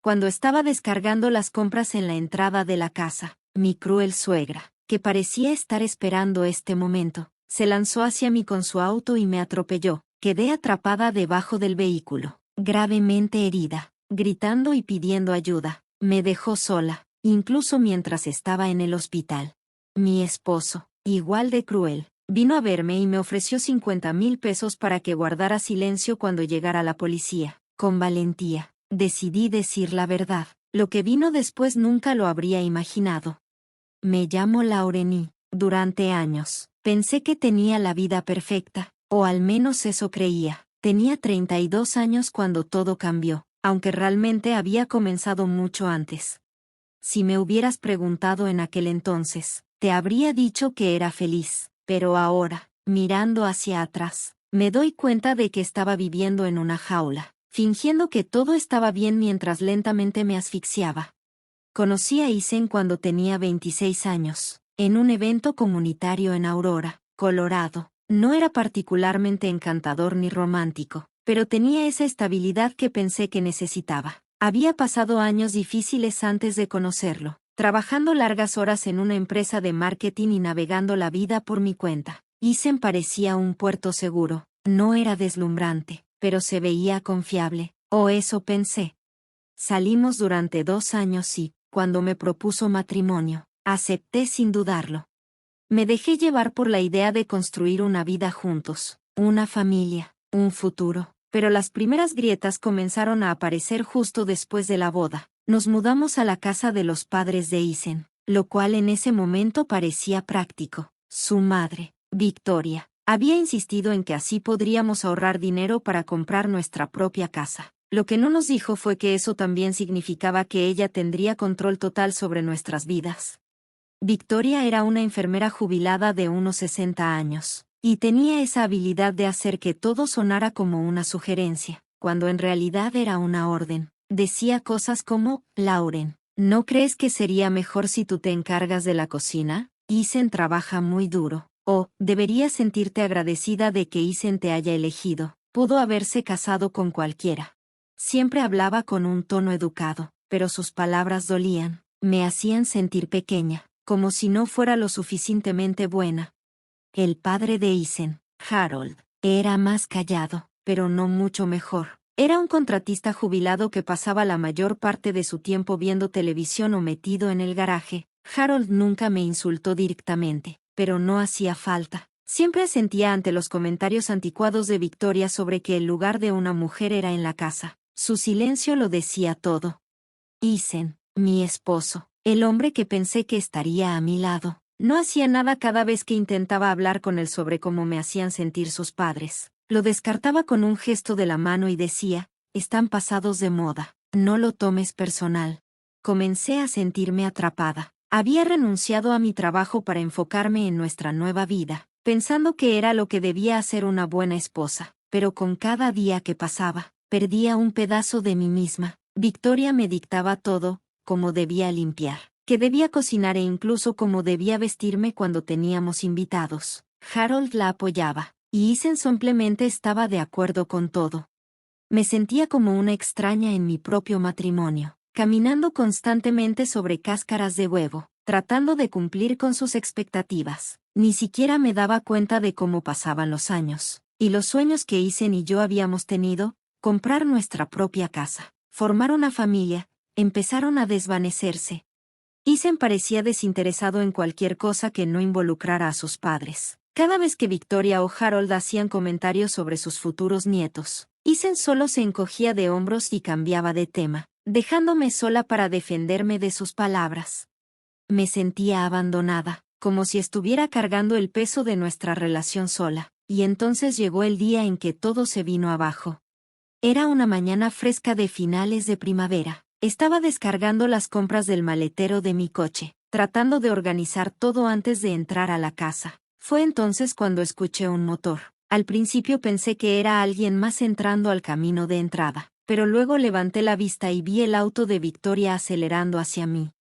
cuando estaba descargando las compras en la entrada de la casa, mi cruel suegra, que parecía estar esperando este momento, se lanzó hacia mí con su auto y me atropelló. Quedé atrapada debajo del vehículo, gravemente herida, gritando y pidiendo ayuda. Me dejó sola, incluso mientras estaba en el hospital. Mi esposo, igual de cruel, vino a verme y me ofreció 50,000 pesos para que guardara silencio cuando llegara la policía. Con valentía, decidí decir la verdad. Lo que vino después nunca lo habría imaginado. Me llamo Lauren y, durante años, pensé que tenía la vida perfecta, o al menos eso creía. Tenía 32 años cuando todo cambió, aunque realmente había comenzado mucho antes. Si me hubieras preguntado en aquel entonces, te habría dicho que era feliz, pero ahora, mirando hacia atrás, me doy cuenta de que estaba viviendo en una jaula, fingiendo que todo estaba bien mientras lentamente me asfixiaba. Conocí a Isen cuando tenía 26 años, en un evento comunitario en Aurora, Colorado. No era particularmente encantador ni romántico, pero tenía esa estabilidad que pensé que necesitaba. Había pasado años difíciles antes de conocerlo, trabajando largas horas en una empresa de marketing y navegando la vida por mi cuenta. Isen parecía un puerto seguro, no era deslumbrante, pero se veía confiable, o eso pensé. Salimos durante 2 años y, cuando me propuso matrimonio, acepté sin dudarlo. Me dejé llevar por la idea de construir una vida juntos, una familia, un futuro, pero las primeras grietas comenzaron a aparecer justo después de la boda. Nos mudamos a la casa de los padres de Isen, lo cual en ese momento parecía práctico. Su madre, Victoria, había insistido en que así podríamos ahorrar dinero para comprar nuestra propia casa. Lo que no nos dijo fue que eso también significaba que ella tendría control total sobre nuestras vidas. Victoria era una enfermera jubilada de unos 60 años, y tenía esa habilidad de hacer que todo sonara como una sugerencia, cuando en realidad era una orden. Decía cosas como, Lauren, ¿no crees que sería mejor si tú te encargas de la cocina? Isen trabaja muy duro. O, deberías sentirte agradecida de que Isen te haya elegido. Pudo haberse casado con cualquiera. Siempre hablaba con un tono educado, pero sus palabras dolían, me hacían sentir pequeña, como si no fuera lo suficientemente buena. El padre de Isen, Harold, era más callado, pero no mucho mejor. Era un contratista jubilado que pasaba la mayor parte de su tiempo viendo televisión o metido en el garaje. Harold nunca me insultó directamente, pero no hacía falta. Siempre asentía ante los comentarios anticuados de Victoria sobre que el lugar de una mujer era en la casa. Su silencio lo decía todo. Isen, mi esposo, el hombre que pensé que estaría a mi lado, no hacía nada cada vez que intentaba hablar con él sobre cómo me hacían sentir sus padres. Lo descartaba con un gesto de la mano y decía, están pasados de moda, no lo tomes personal. Comencé a sentirme atrapada. Había renunciado a mi trabajo para enfocarme en nuestra nueva vida, pensando que era lo que debía hacer una buena esposa, pero con cada día que pasaba, perdía un pedazo de mí misma. Victoria me dictaba todo, cómo debía limpiar, que debía cocinar e incluso cómo debía vestirme cuando teníamos invitados. Harold la apoyaba, y Isen simplemente estaba de acuerdo con todo. Me sentía como una extraña en mi propio matrimonio, caminando constantemente sobre cáscaras de huevo, tratando de cumplir con sus expectativas. Ni siquiera me daba cuenta de cómo pasaban los años, y los sueños que Isen y yo habíamos tenido, comprar nuestra propia casa, formar una familia, empezaron a desvanecerse. Isen parecía desinteresado en cualquier cosa que no involucrara a sus padres. Cada vez que Victoria o Harold hacían comentarios sobre sus futuros nietos, Isen solo se encogía de hombros y cambiaba de tema, dejándome sola para defenderme de sus palabras. Me sentía abandonada, como si estuviera cargando el peso de nuestra relación sola, y entonces llegó el día en que todo se vino abajo. Era una mañana fresca de finales de primavera. Estaba descargando las compras del maletero de mi coche, tratando de organizar todo antes de entrar a la casa. Fue entonces cuando escuché un motor. Al principio pensé que era alguien más entrando al camino de entrada, pero luego levanté la vista y vi el auto de Victoria acelerando hacia mí.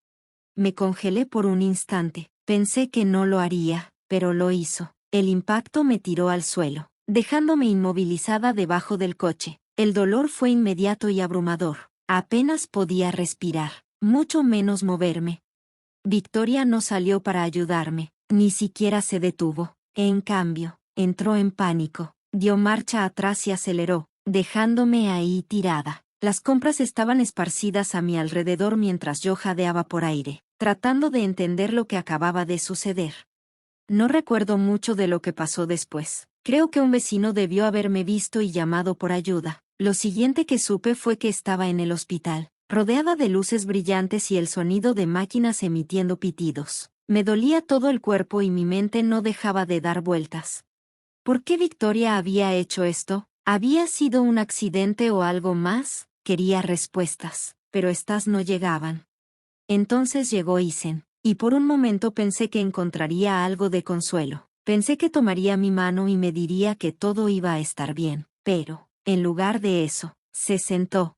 Me congelé por un instante. Pensé que no lo haría, pero lo hizo. El impacto me tiró al suelo, dejándome inmovilizada debajo del coche. El dolor fue inmediato y abrumador. Apenas podía respirar, mucho menos moverme. Victoria no salió para ayudarme, ni siquiera se detuvo. En cambio, entró en pánico, dio marcha atrás y aceleró, dejándome ahí tirada. Las compras estaban esparcidas a mi alrededor mientras yo jadeaba por aire, tratando de entender lo que acababa de suceder. No recuerdo mucho de lo que pasó después. Creo que un vecino debió haberme visto y llamado por ayuda. Lo siguiente que supe fue que estaba en el hospital, rodeada de luces brillantes y el sonido de máquinas emitiendo pitidos. Me dolía todo el cuerpo y mi mente no dejaba de dar vueltas. ¿Por qué Victoria había hecho esto? ¿Había sido un accidente o algo más? Quería respuestas, pero estas no llegaban. Entonces llegó Isen, y por un momento pensé que encontraría algo de consuelo. Pensé que tomaría mi mano y me diría que todo iba a estar bien, pero, en lugar de eso, se sentó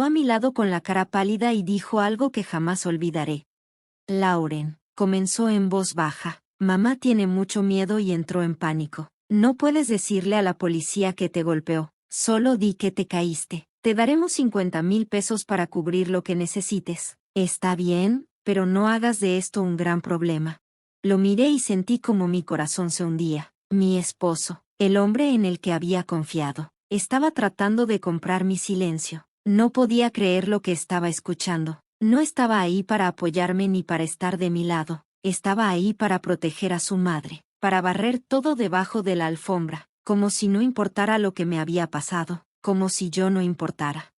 a mi lado con la cara pálida y dijo algo que jamás olvidaré. Lauren, comenzó en voz baja, mamá tiene mucho miedo y entró en pánico. No puedes decirle a la policía que te golpeó, solo di que te caíste. Te daremos 50,000 pesos para cubrir lo que necesites. Está bien, pero no hagas de esto un gran problema. Lo miré y sentí como mi corazón se hundía. Mi esposo, el hombre en el que había confiado, estaba tratando de comprar mi silencio. No podía creer lo que estaba escuchando. No estaba ahí para apoyarme ni para estar de mi lado. Estaba ahí para proteger a su madre, para barrer todo debajo de la alfombra, como si no importara lo que me había pasado, como si yo no importara.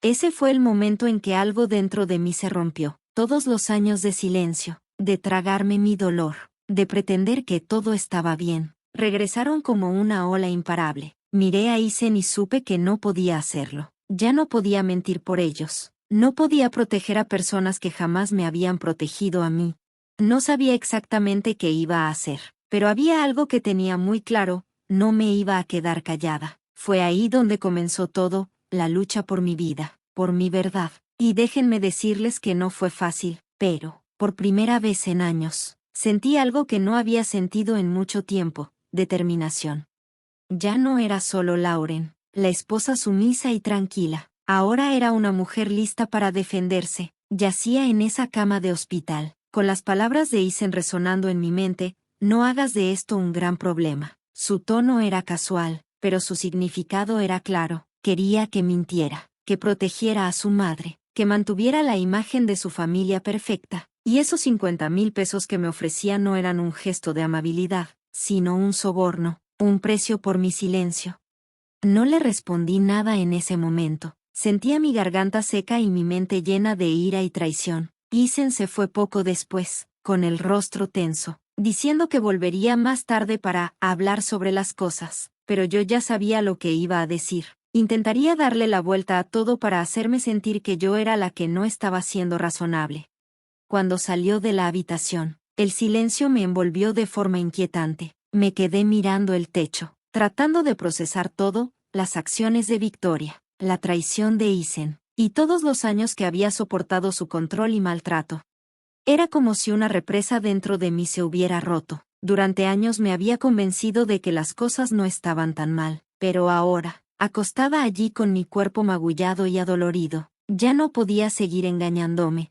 Ese fue el momento en que algo dentro de mí se rompió. Todos los años de silencio, de tragarme mi dolor, de pretender que todo estaba bien, regresaron como una ola imparable. Miré a Isen y supe que no podía hacerlo. Ya no podía mentir por ellos. No podía proteger a personas que jamás me habían protegido a mí. No sabía exactamente qué iba a hacer, pero había algo que tenía muy claro: no me iba a quedar callada. Fue ahí donde comenzó todo, la lucha por mi vida, por mi verdad. Y déjenme decirles que no fue fácil, pero, por primera vez en años, sentí algo que no había sentido en mucho tiempo: determinación. Ya no era solo Lauren, la esposa sumisa y tranquila. Ahora era una mujer lista para defenderse. Yacía en esa cama de hospital, con las palabras de Isen resonando en mi mente: no hagas de esto un gran problema. Su tono era casual, pero su significado era claro. Quería que mintiera, que protegiera a su madre, que mantuviera la imagen de su familia perfecta. Y esos 50,000 pesos que me ofrecía no eran un gesto de amabilidad, sino un soborno, un precio por mi silencio. No le respondí nada en ese momento. Sentía mi garganta seca y mi mente llena de ira y traición. Isen se fue poco después, con el rostro tenso, diciendo que volvería más tarde para hablar sobre las cosas, pero yo ya sabía lo que iba a decir. Intentaría darle la vuelta a todo para hacerme sentir que yo era la que no estaba siendo razonable. Cuando salió de la habitación, el silencio me envolvió de forma inquietante. Me quedé mirando el techo, tratando de procesar todo: las acciones de Victoria, la traición de Isen, y todos los años que había soportado su control y maltrato. Era como si una represa dentro de mí se hubiera roto. Durante años me había convencido de que las cosas no estaban tan mal, pero ahora, acostada allí con mi cuerpo magullado y adolorido, ya no podía seguir engañándome.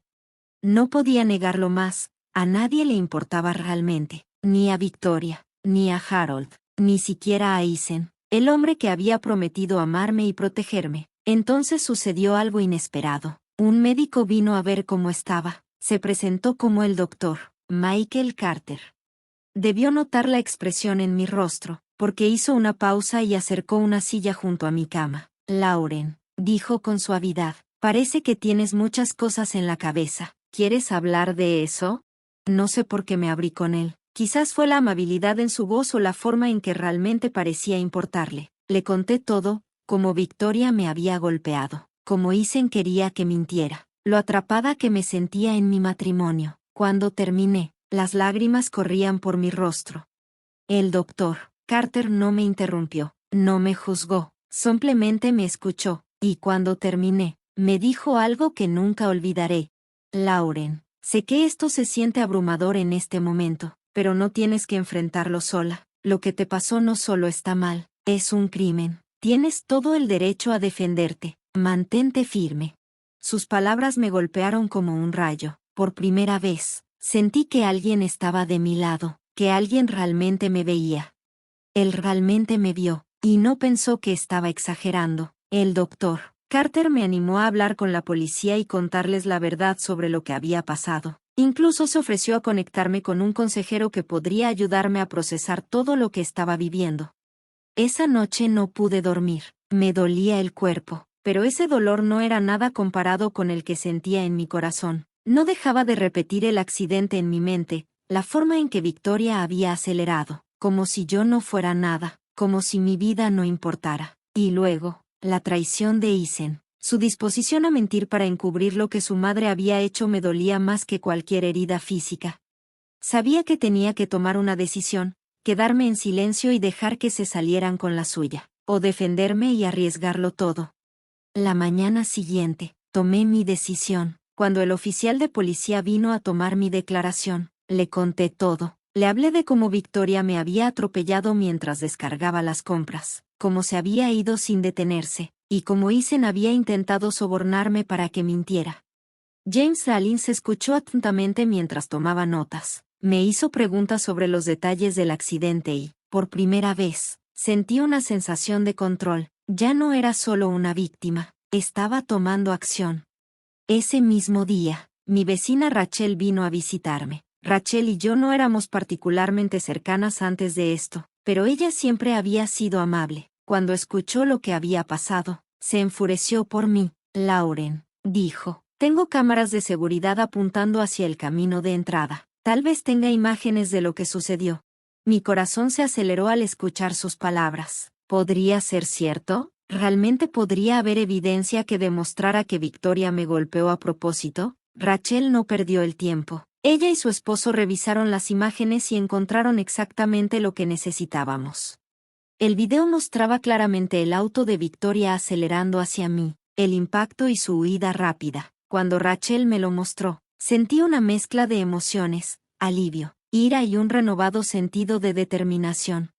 No podía negarlo más. A nadie le importaba realmente, ni a Victoria, ni a Harold, ni siquiera a Isen, el hombre que había prometido amarme y protegerme. Entonces sucedió algo inesperado. Un médico vino a ver cómo estaba. Se presentó como el doctor Michael Carter. Debió notar la expresión en mi rostro, porque hizo una pausa y acercó una silla junto a mi cama. Lauren, dijo con suavidad, parece que tienes muchas cosas en la cabeza. ¿Quieres hablar de eso? No sé por qué me abrí con él. Quizás fue la amabilidad en su voz o la forma en que realmente parecía importarle. Le conté todo: cómo Victoria me había golpeado, cómo Isen quería que mintiera, lo atrapada que me sentía en mi matrimonio. Cuando terminé, las lágrimas corrían por mi rostro. El doctor Carter no me interrumpió, no me juzgó, simplemente me escuchó, y cuando terminé, me dijo algo que nunca olvidaré. Lauren, sé que esto se siente abrumador en este momento, pero no tienes que enfrentarlo sola. Lo que te pasó no solo está mal, es un crimen. Tienes todo el derecho a defenderte. Mantente firme. Sus palabras me golpearon como un rayo. Por primera vez, sentí que alguien estaba de mi lado, que alguien realmente me veía. Él realmente me vio, y no pensó que estaba exagerando. El doctor Carter me animó a hablar con la policía y contarles la verdad sobre lo que había pasado. Incluso se ofreció a conectarme con un consejero que podría ayudarme a procesar todo lo que estaba viviendo. Esa noche no pude dormir. Me dolía el cuerpo, pero ese dolor no era nada comparado con el que sentía en mi corazón. No dejaba de repetir el accidente en mi mente, la forma en que Victoria había acelerado, como si yo no fuera nada, como si mi vida no importara. Y luego, la traición de Isen. Su disposición a mentir para encubrir lo que su madre había hecho me dolía más que cualquier herida física. Sabía que tenía que tomar una decisión, quedarme en silencio y dejar que se salieran con la suya, o defenderme y arriesgarlo todo. La mañana siguiente, tomé mi decisión. Cuando el oficial de policía vino a tomar mi declaración, le conté todo. Le hablé de cómo Victoria me había atropellado mientras descargaba las compras, cómo se había ido sin detenerse, y cómo Isen había intentado sobornarme para que mintiera. James Rollins escuchó atentamente mientras tomaba notas. Me hizo preguntas sobre los detalles del accidente y, por primera vez, sentí una sensación de control. Ya no era solo una víctima, estaba tomando acción. Ese mismo día, mi vecina Rachel vino a visitarme. Rachel y yo no éramos particularmente cercanas antes de esto, pero ella siempre había sido amable. Cuando escuchó lo que había pasado, se enfureció por mí. Lauren, dijo, tengo cámaras de seguridad apuntando hacia el camino de entrada. Tal vez tenga imágenes de lo que sucedió. Mi corazón se aceleró al escuchar sus palabras. ¿Podría ser cierto? ¿Realmente podría haber evidencia que demostrara que Victoria me golpeó a propósito? Rachel no perdió el tiempo. Ella y su esposo revisaron las imágenes y encontraron exactamente lo que necesitábamos. El video mostraba claramente el auto de Victoria acelerando hacia mí, el impacto y su huida rápida. Cuando Rachel me lo mostró, sentí una mezcla de emociones, alivio, ira y un renovado sentido de determinación.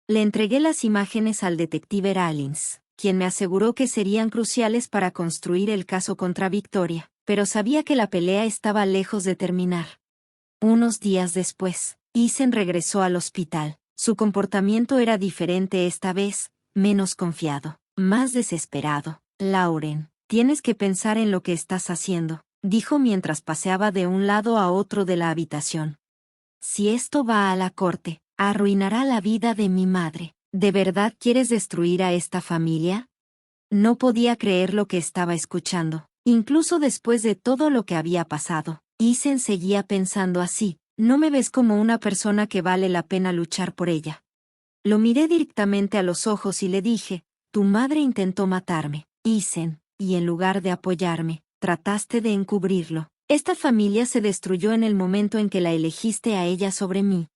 Le entregué las imágenes al detective Rollins, quien me aseguró que serían cruciales para construir el caso contra Victoria, pero sabía que la pelea estaba lejos de terminar. Unos días después, Isen regresó al hospital. Su comportamiento era diferente esta vez, menos confiado, más desesperado. Lauren, tienes que pensar en lo que estás haciendo, dijo mientras paseaba de un lado a otro de la habitación. Si esto va a la corte, arruinará la vida de mi madre. ¿De verdad quieres destruir a esta familia? No podía creer lo que estaba escuchando, incluso después de todo lo que había pasado. Isen seguía pensando así, no me ves como una persona que vale la pena luchar por ella. Lo miré directamente a los ojos y le dije, tu madre intentó matarme, Isen, y en lugar de apoyarme, trataste de encubrirlo. Esta familia se destruyó en el momento en que la elegiste a ella sobre mí.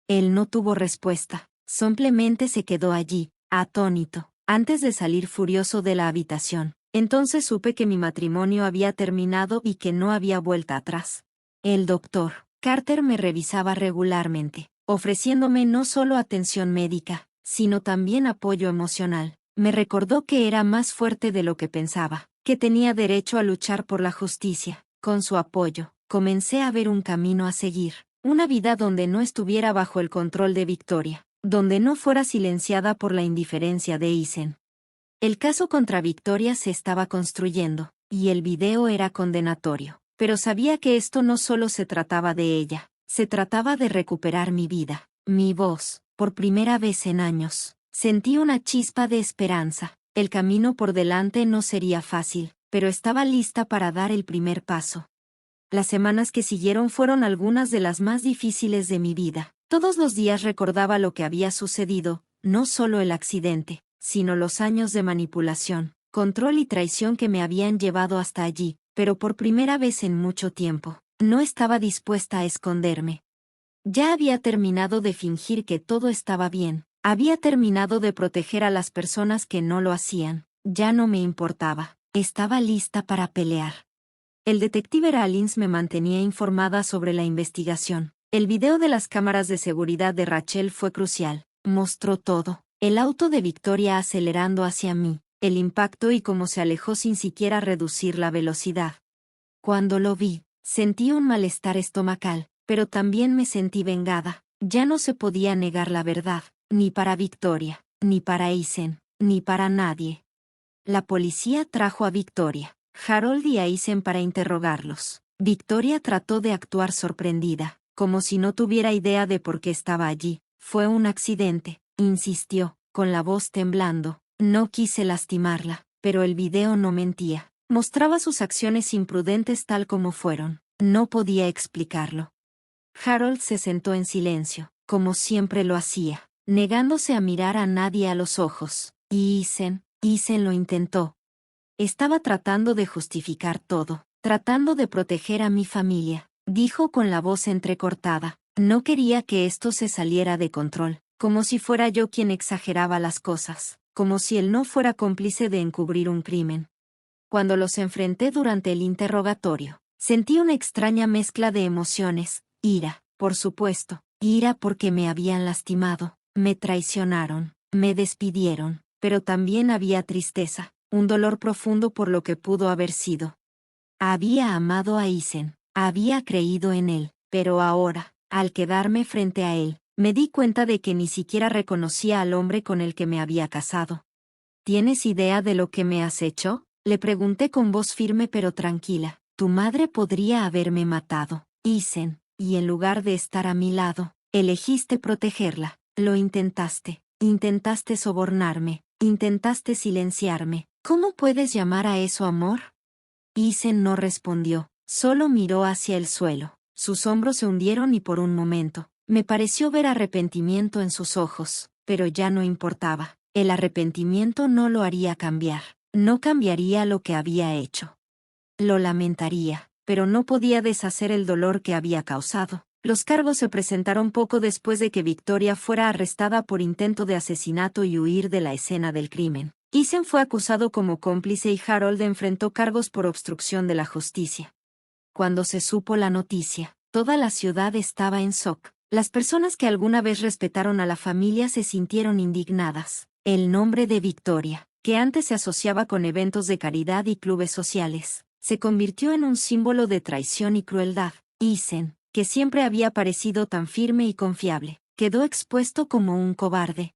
Él no tuvo respuesta, simplemente se quedó allí, atónito, antes de salir furioso de la habitación. Entonces supe que mi matrimonio había terminado y que no había vuelta atrás. El doctor Carter me revisaba regularmente, ofreciéndome no solo atención médica, sino también apoyo emocional. Me recordó que era más fuerte de lo que pensaba, que tenía derecho a luchar por la justicia. Con su apoyo, comencé a ver un camino a seguir, una vida donde no estuviera bajo el control de Victoria, donde no fuera silenciada por la indiferencia de Isen. El caso contra Victoria se estaba construyendo, y el video era condenatorio, pero sabía que esto no solo se trataba de ella, se trataba de recuperar mi vida, mi voz. Por primera vez en años, sentí una chispa de esperanza. El camino por delante no sería fácil, pero estaba lista para dar el primer paso. Las semanas que siguieron fueron algunas de las más difíciles de mi vida. Todos los días recordaba lo que había sucedido, no solo el accidente, sino los años de manipulación, control y traición que me habían llevado hasta allí, pero por primera vez en mucho tiempo, no estaba dispuesta a esconderme. Ya había terminado de fingir que todo estaba bien, había terminado de proteger a las personas que no lo hacían, ya no me importaba, estaba lista para pelear. El detective Rollins me mantenía informada sobre la investigación. El video de las cámaras de seguridad de Rachel fue crucial, mostró todo. El auto de Victoria acelerando hacia mí, el impacto y cómo se alejó sin siquiera reducir la velocidad. Cuando lo vi, sentí un malestar estomacal, pero también me sentí vengada. Ya no se podía negar la verdad, ni para Victoria, ni para Eisen, ni para nadie. La policía trajo a Victoria, Harold y a Eisen para interrogarlos. Victoria trató de actuar sorprendida, como si no tuviera idea de por qué estaba allí. Fue un accidente, insistió, con la voz temblando. No quise lastimarla, pero el video no mentía. Mostraba sus acciones imprudentes tal como fueron. No podía explicarlo. Harold se sentó en silencio, como siempre lo hacía, negándose a mirar a nadie a los ojos. Y Eisen lo intentó. Estaba tratando de justificar todo, tratando de proteger a mi familia, dijo con la voz entrecortada. No quería que esto se saliera de control, como si fuera yo quien exageraba las cosas, como si él no fuera cómplice de encubrir un crimen. Cuando los enfrenté durante el interrogatorio, sentí una extraña mezcla de emociones, ira, por supuesto, ira porque me habían lastimado, me traicionaron, me despidieron, pero también había tristeza, un dolor profundo por lo que pudo haber sido. Había amado a Eisen, había creído en él, pero ahora, al quedarme frente a él, me di cuenta de que ni siquiera reconocía al hombre con el que me había casado. ¿Tienes idea de lo que me has hecho?, le pregunté con voz firme pero tranquila. Tu madre podría haberme matado, Eisen, y en lugar de estar a mi lado, elegiste protegerla. Lo intentaste. Intentaste sobornarme. Intentaste silenciarme. ¿Cómo puedes llamar a eso amor? Eisen no respondió, solo miró hacia el suelo. Sus hombros se hundieron y por un momento, me pareció ver arrepentimiento en sus ojos, pero ya no importaba. El arrepentimiento no lo haría cambiar. No cambiaría lo que había hecho. Lo lamentaría, pero no podía deshacer el dolor que había causado. Los cargos se presentaron poco después de que Victoria fuera arrestada por intento de asesinato y huir de la escena del crimen. Eisen fue acusado como cómplice y Harold enfrentó cargos por obstrucción de la justicia. Cuando se supo la noticia, toda la ciudad estaba en shock. Las personas que alguna vez respetaron a la familia se sintieron indignadas. El nombre de Victoria, que antes se asociaba con eventos de caridad y clubes sociales, se convirtió en un símbolo de traición y crueldad. Eisen, que siempre había parecido tan firme y confiable, quedó expuesto como un cobarde.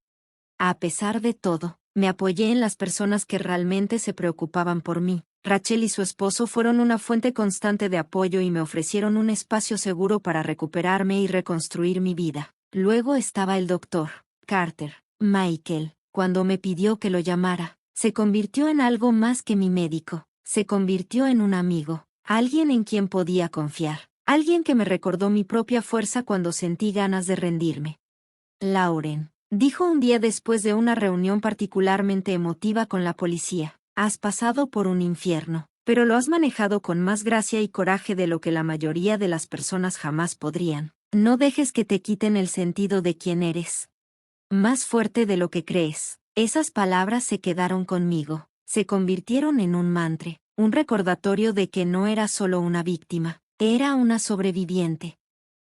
A pesar de todo, me apoyé en las personas que realmente se preocupaban por mí. Rachel y su esposo fueron una fuente constante de apoyo y me ofrecieron un espacio seguro para recuperarme y reconstruir mi vida. Luego estaba el doctor Carter. Michael, cuando me pidió que lo llamara, se convirtió en algo más que mi médico. Se convirtió en un amigo, alguien en quien podía confiar, alguien que me recordó mi propia fuerza cuando sentí ganas de rendirme. Lauren, dijo un día después de una reunión particularmente emotiva con la policía, has pasado por un infierno, pero lo has manejado con más gracia y coraje de lo que la mayoría de las personas jamás podrían. No dejes que te quiten el sentido de quién eres. Más fuerte de lo que crees. Esas palabras se quedaron conmigo, se convirtieron en un mantra, un recordatorio de que no era solo una víctima, era una sobreviviente.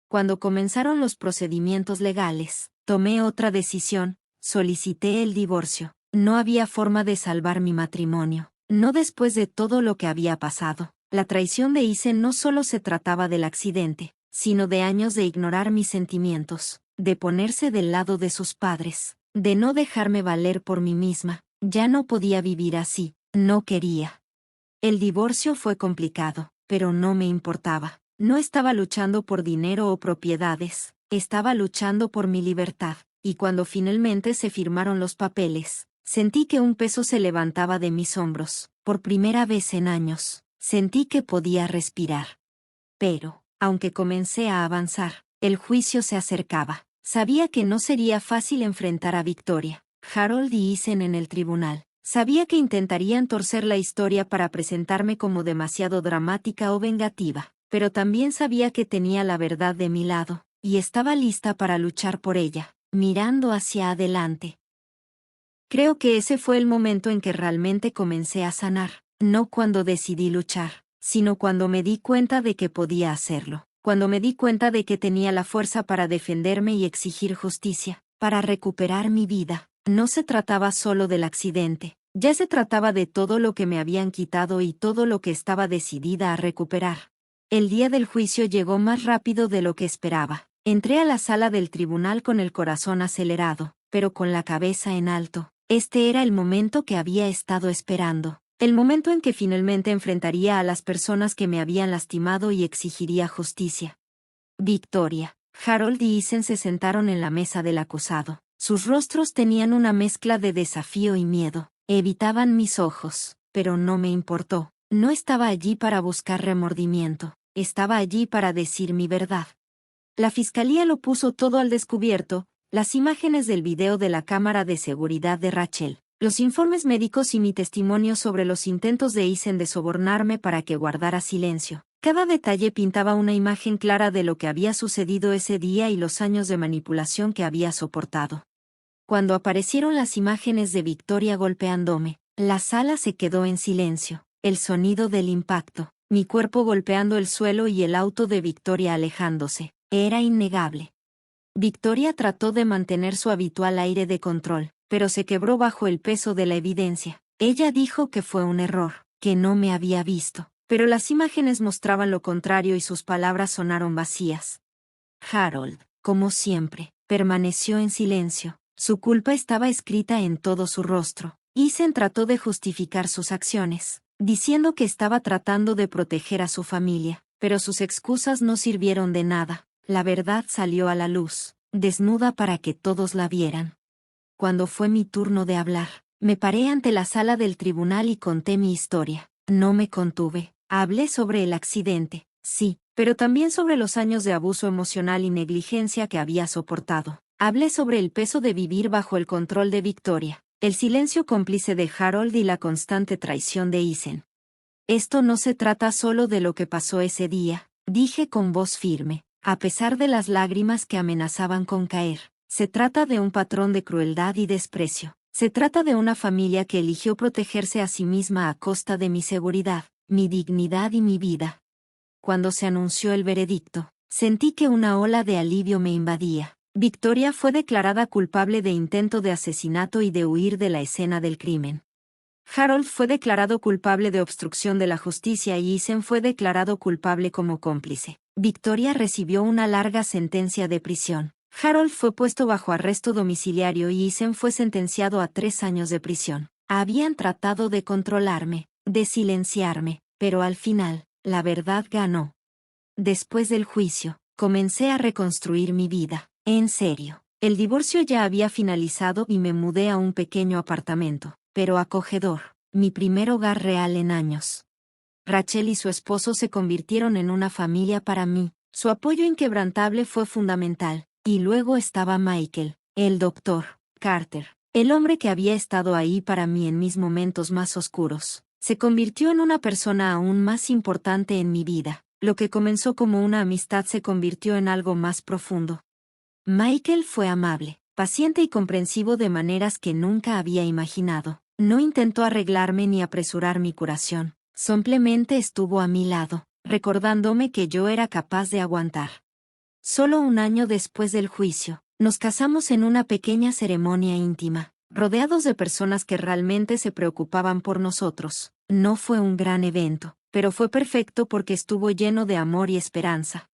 Cuando comenzaron los procedimientos legales, tomé otra decisión, solicité el divorcio. No había forma de salvar mi matrimonio, no después de todo lo que había pasado. La traición de Eisen no solo se trataba del accidente, sino de años de ignorar mis sentimientos, de ponerse del lado de sus padres, de no dejarme valer por mí misma. Ya no podía vivir así, no quería. El divorcio fue complicado, pero no me importaba. No estaba luchando por dinero o propiedades, estaba luchando por mi libertad, y cuando finalmente se firmaron los papeles, sentí que un peso se levantaba de mis hombros. Por primera vez en años, sentí que podía respirar. Pero, aunque comencé a avanzar, el juicio se acercaba. Sabía que no sería fácil enfrentar a Victoria, Harold y Eisen en el tribunal. Sabía que intentarían torcer la historia para presentarme como demasiado dramática o vengativa, pero también sabía que tenía la verdad de mi lado, y estaba lista para luchar por ella, mirando hacia adelante. Creo que ese fue el momento en que realmente comencé a sanar, no cuando decidí luchar, sino cuando me di cuenta de que podía hacerlo, cuando me di cuenta de que tenía la fuerza para defenderme y exigir justicia, para recuperar mi vida. No se trataba solo del accidente, Ya se trataba de todo lo que me habían quitado y todo lo que estaba decidida a recuperar. El día del juicio llegó más rápido de lo que esperaba. Entré a la sala del tribunal con el corazón acelerado, pero con la cabeza en alto. Este era el momento que había estado esperando. El momento en que finalmente enfrentaría a las personas que me habían lastimado y exigiría justicia. Victoria, Harold y Ethan se sentaron en la mesa del acusado. Sus rostros tenían una mezcla de desafío y miedo. Evitaban mis ojos, pero no me importó. No estaba allí para buscar remordimiento. Estaba allí para decir mi verdad. La fiscalía lo puso todo al descubierto, las imágenes del video de la cámara de seguridad de Rachel, los informes médicos y mi testimonio sobre los intentos de Ethan de sobornarme para que guardara silencio. Cada detalle pintaba una imagen clara de lo que había sucedido ese día y los años de manipulación que había soportado. Cuando aparecieron las imágenes de Victoria golpeándome, la sala se quedó en silencio. El sonido del impacto, mi cuerpo golpeando el suelo y el auto de Victoria alejándose, era innegable. Victoria trató de mantener su habitual aire de control, pero se quebró bajo el peso de la evidencia. Ella dijo que fue un error, que no me había visto, pero las imágenes mostraban lo contrario y sus palabras sonaron vacías. Harold, como siempre, permaneció en silencio. Su culpa estaba escrita en todo su rostro. Ethan trató de justificar sus acciones, diciendo que estaba tratando de proteger a su familia, pero sus excusas no sirvieron de nada. La verdad salió a la luz, desnuda para que todos la vieran. Cuando fue mi turno de hablar, me paré ante la sala del tribunal y conté mi historia. No me contuve. Hablé sobre el accidente, sí, pero también sobre los años de abuso emocional y negligencia que había soportado. Hablé sobre el peso de vivir bajo el control de Victoria, el silencio cómplice de Harold y la constante traición de Ethan. Esto no se trata solo de lo que pasó ese día, dije con voz firme, a pesar de las lágrimas que amenazaban con caer. Se trata de un patrón de crueldad y desprecio. Se trata de una familia que eligió protegerse a sí misma a costa de mi seguridad, mi dignidad y mi vida. Cuando se anunció el veredicto, sentí que una ola de alivio me invadía. Victoria fue declarada culpable de intento de asesinato y de huir de la escena del crimen. Harold fue declarado culpable de obstrucción de la justicia y Ethan fue declarado culpable como cómplice. Victoria recibió una larga sentencia de prisión. Harold fue puesto bajo arresto domiciliario y Ethan fue sentenciado a 3 años de prisión. Habían tratado de controlarme, de silenciarme, pero al final, la verdad ganó. Después del juicio, comencé a reconstruir mi vida. En serio, el divorcio ya había finalizado y me mudé a un pequeño apartamento, pero acogedor, mi primer hogar real en años. Rachel y su esposo se convirtieron en una familia para mí. Su apoyo inquebrantable fue fundamental. Y luego estaba Michael, el doctor Carter, el hombre que había estado ahí para mí en mis momentos más oscuros. Se convirtió en una persona aún más importante en mi vida. Lo que comenzó como una amistad se convirtió en algo más profundo. Michael fue amable, paciente y comprensivo de maneras que nunca había imaginado. No intentó arreglarme ni apresurar mi curación. Simplemente estuvo a mi lado, recordándome que yo era capaz de aguantar. Solo un año después del juicio, nos casamos en una pequeña ceremonia íntima, rodeados de personas que realmente se preocupaban por nosotros. No fue un gran evento, pero fue perfecto porque estuvo lleno de amor y esperanza.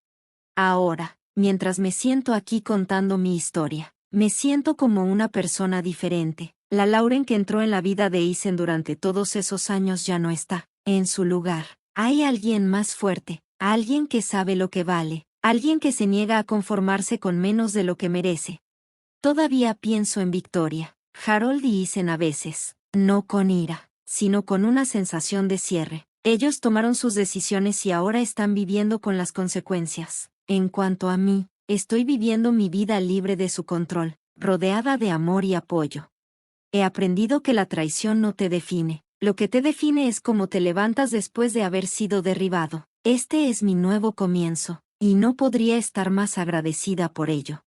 Ahora, mientras me siento aquí contando mi historia, me siento como una persona diferente. La Lauren que entró en la vida de Ethan durante todos esos años ya no está. En su lugar, hay alguien más fuerte, alguien que sabe lo que vale, alguien que se niega a conformarse con menos de lo que merece. Todavía pienso en Victoria, Harold y Ethan a veces, no con ira, sino con una sensación de cierre. Ellos tomaron sus decisiones y ahora están viviendo con las consecuencias. En cuanto a mí, estoy viviendo mi vida libre de su control, rodeada de amor y apoyo. He aprendido que la traición no te define. Lo que te define es cómo te levantas después de haber sido derribado. Este es mi nuevo comienzo, y no podría estar más agradecida por ello.